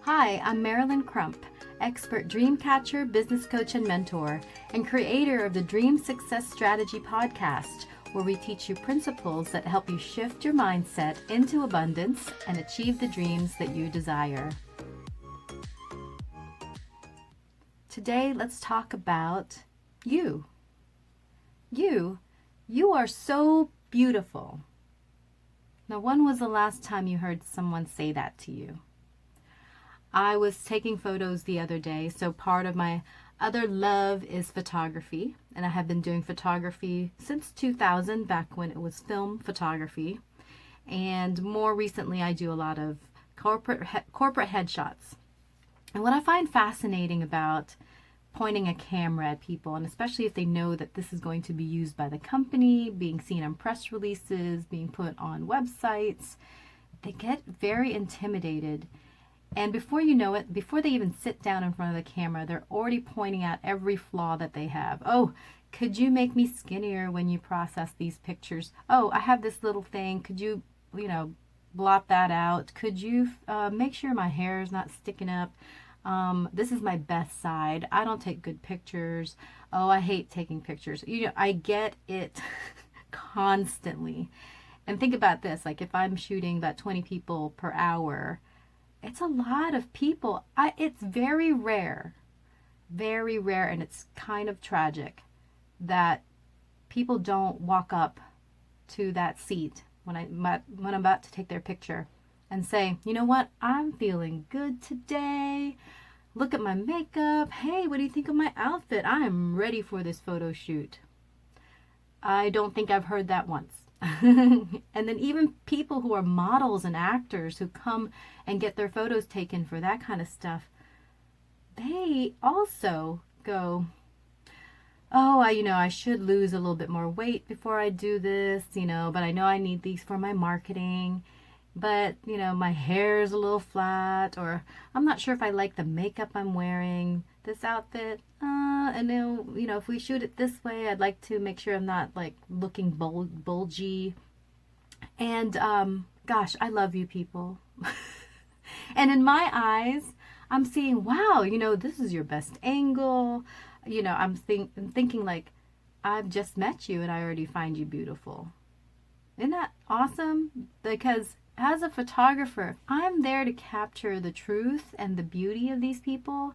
Hi, I'm Marilen Crump, expert dream catcher, business coach, and mentor, and creator of the Dream Success Strategy podcast, where we teach you principles that help you shift your mindset into abundance and achieve the dreams that you desire. Today, let's talk about you. You are so beautiful. Now, when was the last time you heard someone say that to you? I was taking photos the other day, so part of my other love is photography, and I have been doing photography since 2000, back when it was film photography, and more recently I do a lot of corporate headshots. And what I find fascinating about pointing a camera at people, and especially if they know that this is going to be used by the company, being seen on press releases, being put on websites, they get very intimidated. And before you know it, before they even sit down in front of the camera, they're already pointing out every flaw that they have. Oh, could you make me skinnier when you process these pictures? Oh, I have this little thing. Could you, blot that out? Could you make sure my hair is not sticking up? This is my best side. I don't take good pictures. Oh, I hate taking pictures. I get it constantly. And think about this, like if I'm shooting about 20 people per hour, it's a lot of people. It's very rare, and it's kind of tragic that people don't walk up to that seat when I'm about to take their picture and say, you know what, I'm feeling good today. Look at my makeup. Hey, what do you think of my outfit? I am ready for this photo shoot. I don't think I've heard that once. And then even people who are models and actors who come and get their photos taken for that kind of stuff, they also go, oh, I should lose a little bit more weight before I do this, but I know I need these for my marketing, but my hair is a little flat, or I'm not sure if I like the makeup I'm wearing, this outfit, and then, if we shoot it this way, I'd like to make sure I'm not like looking bulgy. And gosh, I love you people. And in my eyes, I'm seeing, wow, this is your best angle. I'm thinking like, I've just met you and I already find you beautiful. Isn't that awesome? Because as a photographer, I'm there to capture the truth and the beauty of these people.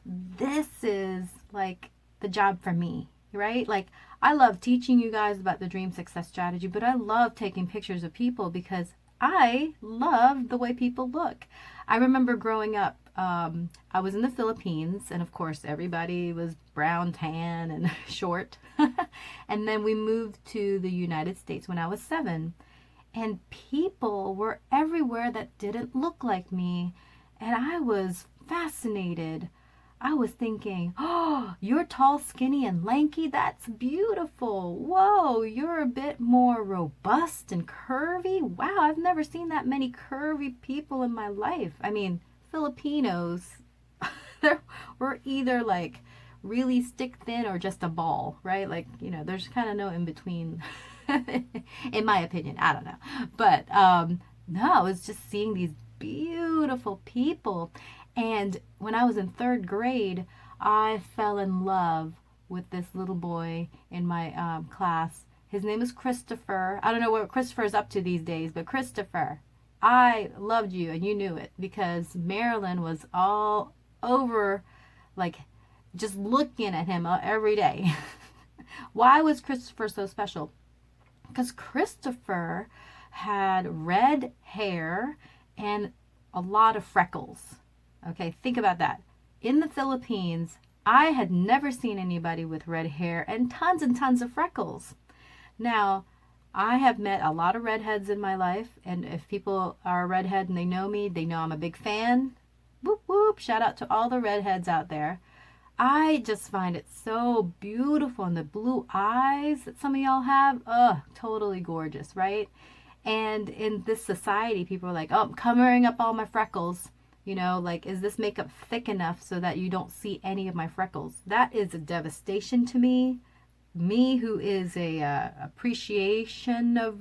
This is like the job for me, right? Like, I love teaching you guys about the dream success strategy, but I love taking pictures of people because I love the way people look. I remember growing up, I was in the Philippines, and of course everybody was brown, tan, and short. And then we moved to the United States when I was 7, and people were everywhere that didn't look like me, and I was fascinated. I was thinking, oh, you're tall, skinny, and lanky. That's beautiful. Whoa, you're a bit more robust and curvy. Wow, I've never seen that many curvy people in my life. I mean, Filipinos, we're either like really stick thin or just a ball, right? Like, there's kind of no in between, in my opinion. I don't know. But no, I was just seeing these beautiful people. And when I was in 3rd grade, I fell in love with this little boy in my class. His name is Christopher. I don't know what Christopher's up to these days, but Christopher, I loved you and you knew it because Marilyn was all over, like, just looking at him every day. Why was Christopher so special? Because Christopher had red hair and a lot of freckles. Okay, think about that. In the Philippines, I had never seen anybody with red hair and tons of freckles. Now, I have met a lot of redheads in my life, and if people are a redhead and they know me, they know I'm a big fan. Whoop whoop, shout out to all the redheads out there. I just find it so beautiful, and the blue eyes that some of y'all have, totally gorgeous, right? And in this society, people are like, oh, I'm covering up all my freckles. Like, is this makeup thick enough so that you don't see any of my freckles? That is a devastation to me. Me, who is a appreciation of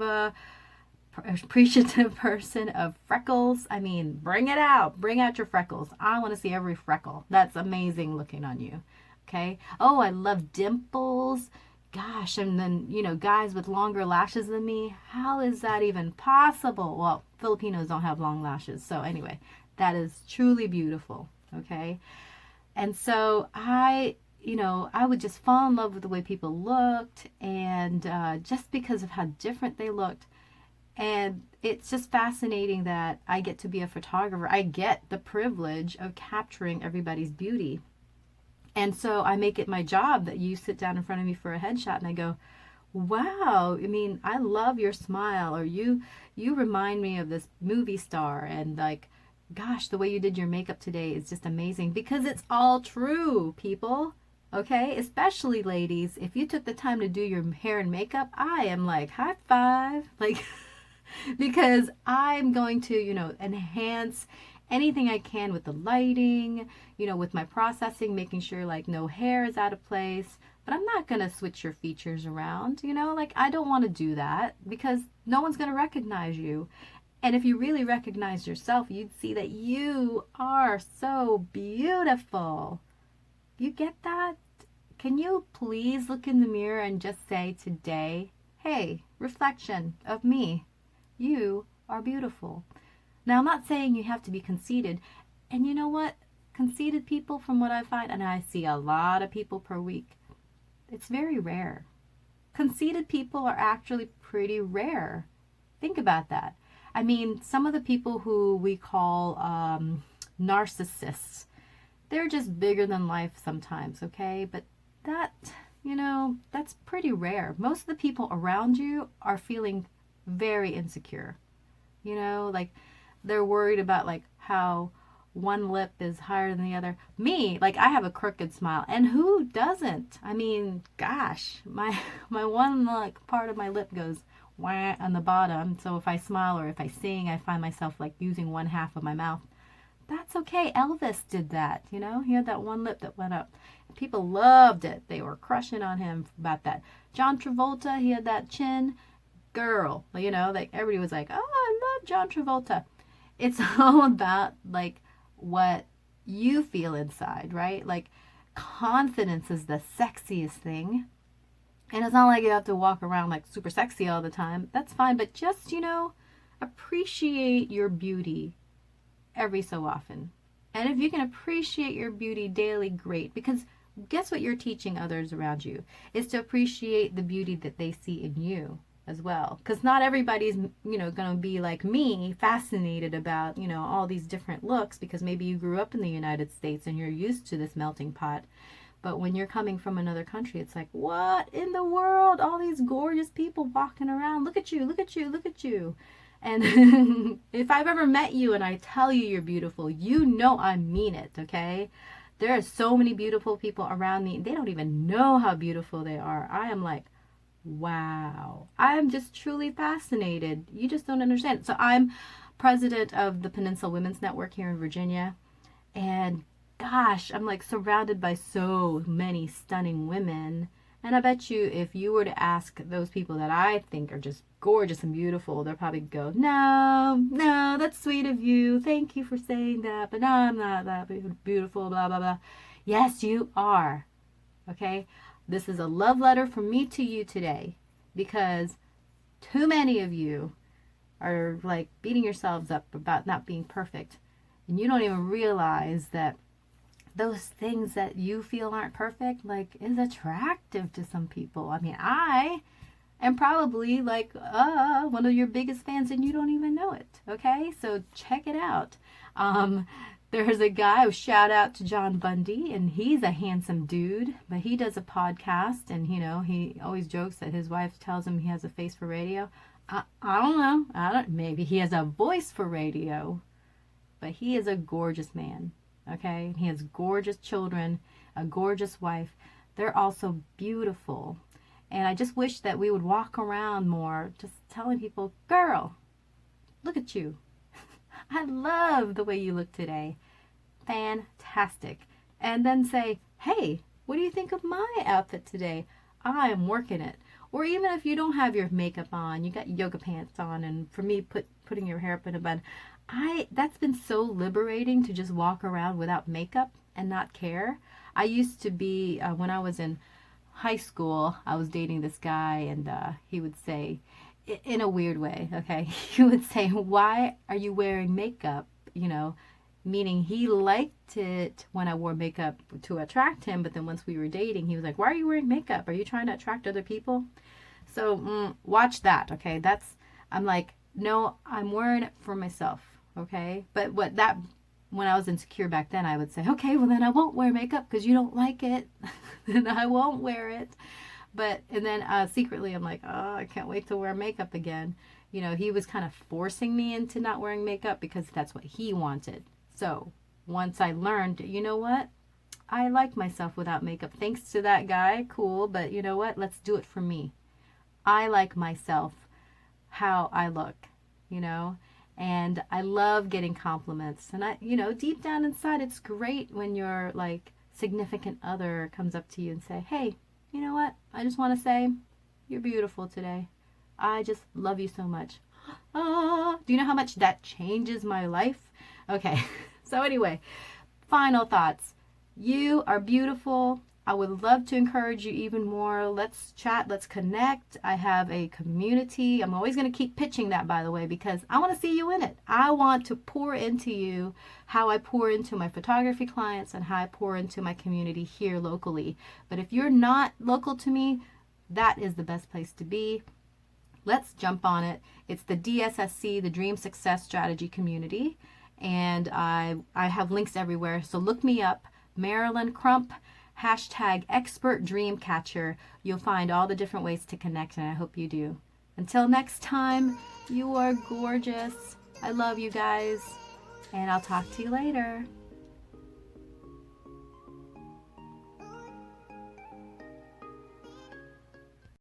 appreciative person of freckles. I mean, bring it out. Bring out your freckles. I want to see every freckle. That's amazing looking on you. Okay. Oh, I love dimples. Gosh, and then, guys with longer lashes than me. How is that even possible? Well, Filipinos don't have long lashes. So anyway, that is truly beautiful. Okay. And so I would just fall in love with the way people looked, and just because of how different they looked. And it's just fascinating that I get to be a photographer. I get the privilege of capturing everybody's beauty. And so I make it my job that you sit down in front of me for a headshot and I go, wow, I mean, I love your smile, or you remind me of this movie star, and like, gosh, the way you did your makeup today is just amazing, because it's all true, people. Okay, especially ladies, if you took the time to do your hair and makeup, I am like, high five, like, because I'm going to, enhance anything I can with the lighting, with my processing, making sure like no hair is out of place. But I'm not going to switch your features around, like I don't want to do that, because no one's going to recognize you. And if you really recognize yourself, you'd see that you are so beautiful. You get that? Can you please look in the mirror and just say today, hey, reflection of me, you are beautiful. Now, I'm not saying you have to be conceited. And you know what? Conceited people, from what I find, and I see a lot of people per week, it's very rare. Conceited people are actually pretty rare. Think about that. I mean, some of the people who we call narcissists, they're just bigger than life sometimes, okay? But that, that's pretty rare. Most of the people around you are feeling very insecure. Like they're worried about like how one lip is higher than the other. Me, like I have a crooked smile, and who doesn't? I mean, gosh, my one like part of my lip goes wah on the bottom. So if I smile or if I sing, I find myself like using one half of my mouth. That's okay. Elvis did that, He had that one lip that went up. People loved it. They were crushing on him about that. John Travolta, he had that chin. Girl, like everybody was like, oh, I love John Travolta. It's all about like what you feel inside, right? Like confidence is the sexiest thing. And it's not like you have to walk around like super sexy all the time. That's fine. But just, appreciate your beauty every so often. And if you can appreciate your beauty daily, great. Because guess what you're teaching others around you is to appreciate the beauty that they see in you as well. Because not everybody's, going to be like me, fascinated about, all these different looks, because maybe you grew up in the United States and you're used to this melting pot. But when you're coming from another country, it's like, what in the world? All these gorgeous people walking around. Look at you, look at you, look at you. And if I've ever met you and I tell you you're beautiful, I mean it, okay? There are so many beautiful people around me. They don't even know how beautiful they are. I am like, wow. I am just truly fascinated. You just don't understand. So I'm president of the Peninsula Women's Network here in Virginia. And gosh, I'm like surrounded by so many stunning women. And I bet you if you were to ask those people that I think are just gorgeous and beautiful, they'll probably go, no, that's sweet of you. Thank you for saying that. But no, I'm not that beautiful, blah, blah, blah. Yes, you are. Okay? This is a love letter from me to you today, because too many of you are like beating yourselves up about not being perfect. And you don't even realize that those things that you feel aren't perfect, like, is attractive to some people. I mean, I am probably like one of your biggest fans and you don't even know it. Okay, so check it out. There's a guy, shout out to John Bundy, and he's a handsome dude, but he does a podcast, and he always jokes that his wife tells him he has a face for radio. I don't know. Maybe he has a voice for radio, but he is a gorgeous man. Okay, he has gorgeous children, a gorgeous wife. They're also beautiful. And I just wish that we would walk around more just telling people, girl, look at you. I love the way you look today. Fantastic. And then say, hey, what do you think of my outfit today? I am working it. Or even if you don't have your makeup on, you got yoga pants on, and for me, putting your hair up in a bun, that's been so liberating to just walk around without makeup and not care. I used to be, when I was in high school, I was dating this guy, and he would say, in a weird way, okay, he would say, "Why are you wearing makeup?" You know, meaning he liked it when I wore makeup to attract him, but then once we were dating, he was like, "Why are you wearing makeup? Are you trying to attract other people?" So watch that, okay? I'm like, no, I'm wearing it for myself, okay? But when I was insecure back then, I would say, okay, well then I won't wear makeup because you don't like it. Then I won't wear it. And then secretly I'm like, oh, I can't wait to wear makeup again. You know, he was kind of forcing me into not wearing makeup because that's what he wanted. So once I learned, you know what? I like myself without makeup. Thanks to that guy, cool, but you know what? Let's do it for me. I like myself, how I look, you know, and I love getting compliments. And deep down inside, it's great when your like significant other comes up to you and say, "Hey, you know what? I just want to say you're beautiful today. I just love you so much." Do you know how much that changes my life? Okay. So anyway, final thoughts. You are beautiful. I would love to encourage you even more. Let's chat. Let's connect. I have a community. I'm always going to keep pitching that, by the way, because I want to see you in it. I want to pour into you how I pour into my photography clients and how I pour into my community here locally. But if you're not local to me, that is the best place to be. Let's jump on it. It's the DSSC, the Dream Success Strategy Community. And I have links everywhere. So look me up, Marilen Crump, #ExpertDreamCatcher. You'll find all the different ways to connect, and I hope you do. Until next time, you are gorgeous. I love you guys, and I'll talk to you later.